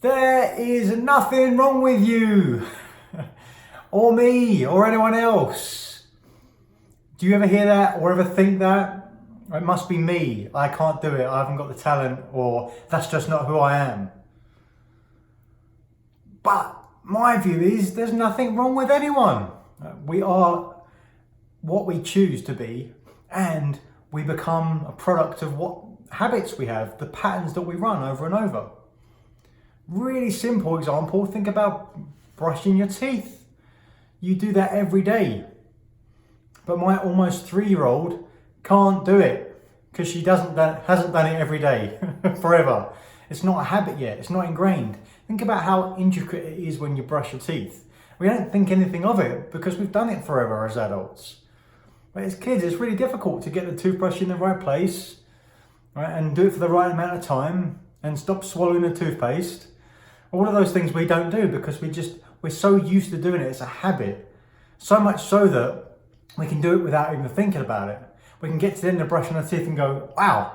There is nothing wrong with you or me or anyone else. Do you ever hear that or ever think that? It must be me. I can't do it. I haven't got the talent, or that's just not who I am. But my view is there's nothing wrong with anyone. We are what we choose to be, and we become a product of what habits we have, the patterns that we run over and over. Really simple example, think about brushing your teeth. You do that every day. But my almost 3-year-old can't do it because she hasn't done it every day forever. It's not a habit yet, it's not ingrained. Think about how intricate it is when you brush your teeth. We don't think anything of it because we've done it forever as adults. But as kids, it's really difficult to get the toothbrush in the right place, right, and do it for the right amount of time and stop swallowing the toothpaste. All of those things we don't do because we're so used to doing it. It's a habit. So much so that we can do it without even thinking about it. We can get to the end of brushing our teeth and go, wow,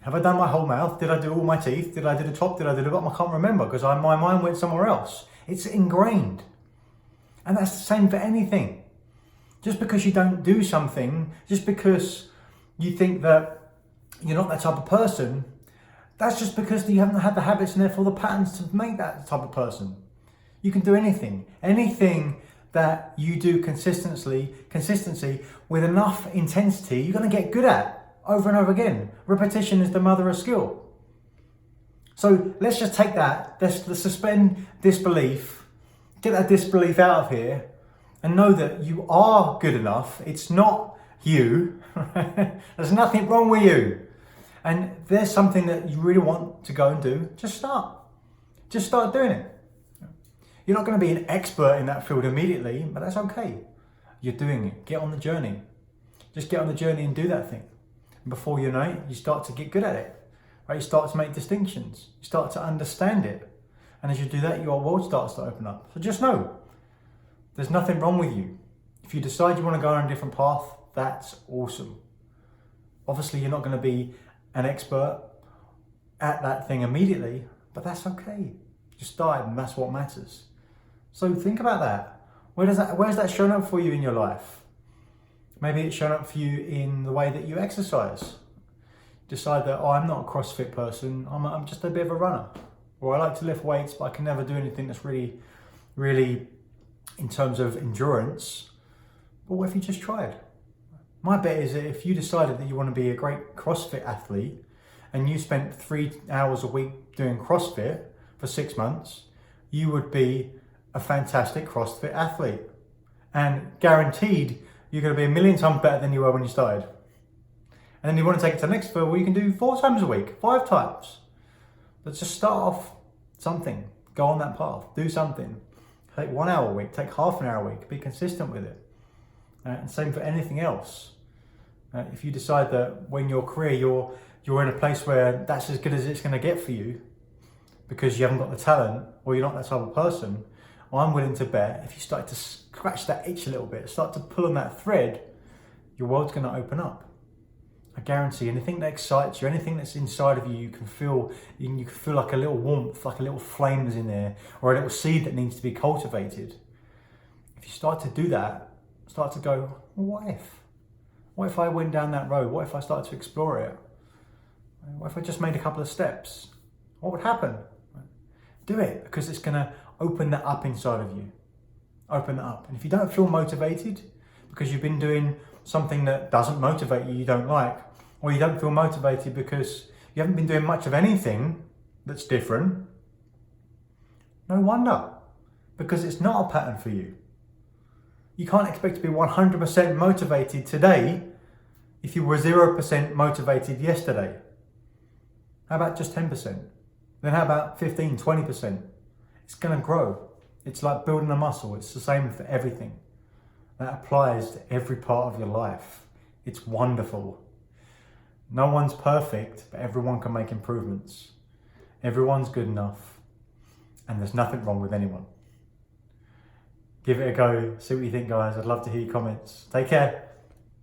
have I done my whole mouth? Did I do all my teeth? Did I do the top? Did I do the bottom? I can't remember because my mind went somewhere else. It's ingrained. And that's the same for anything. Just because you don't do something, just because you think that you're not that type of person, that's just because you haven't had the habits and therefore the patterns to make that type of person. You can do anything. Anything that you do consistency with enough intensity, you're going to get good at over and over again. Repetition is the mother of skill. So let's just take that, let's suspend disbelief, get that disbelief out of here, and know that you are good enough. It's not you. There's nothing wrong with you. And there's something that you really want to go and do, just start. Just start doing it. You're not going to be an expert in that field immediately, but that's okay. You're doing it. Get on the journey. Just get on the journey and do that thing. And before you know it, you start to get good at it. Right? You start to make distinctions. You start to understand it. And as you do that, your world starts to open up. So just know, there's nothing wrong with you. If you decide you want to go on a different path, that's awesome. Obviously, you're not going to be an expert at that thing immediately, but that's okay. You started, and that's what matters. So think about that. Where's that shown up for you in your life? Maybe it's shown up for you in the way that you exercise. Decide that, I'm not a CrossFit person, I'm just a bit of a runner. Or I like to lift weights, but I can never do anything that's really, really in terms of endurance. But what if you just tried? My bet is that if you decided that you want to be a great CrossFit athlete and you spent 3 hours a week doing CrossFit for 6 months, you would be a fantastic CrossFit athlete. And guaranteed, you're going to be 1,000,000 times better than you were when you started. And then you want to take it to the next level where you can do 4 times a week, 5 times. But just start off something. Go on that path. Do something. Take 1 hour a week. Take half an hour a week. Be consistent with it. And same for anything else. If you decide that when your career you're in a place where that's as good as it's going to get for you because you haven't got the talent or you're not that type of person, I'm willing to bet if you start to scratch that itch a little bit, start to pull on that thread, your world's going to open up. I guarantee anything that excites you, anything that's inside of you, you can feel like a little warmth, like a little flame is in there, or a little seed that needs to be cultivated. If you start to do that, start to go, well, what if I went down that road? What if I started to explore it? What if I just made a couple of steps? What would happen? Do it, because it's going to open that up inside of you. Open that up. And if you don't feel motivated because you've been doing something that doesn't motivate you, you don't like, or you don't feel motivated because you haven't been doing much of anything that's different, no wonder, because it's not a pattern for you. You can't expect to be 100% motivated today if you were 0% motivated yesterday. How about just 10%? Then how about 15, 20%? It's going to grow. It's like building a muscle. It's the same for everything. That applies to every part of your life. It's wonderful. No one's perfect, but everyone can make improvements. Everyone's good enough, and there's nothing wrong with anyone. Give it a go, see what you think, guys. I'd love to hear your comments. Take care.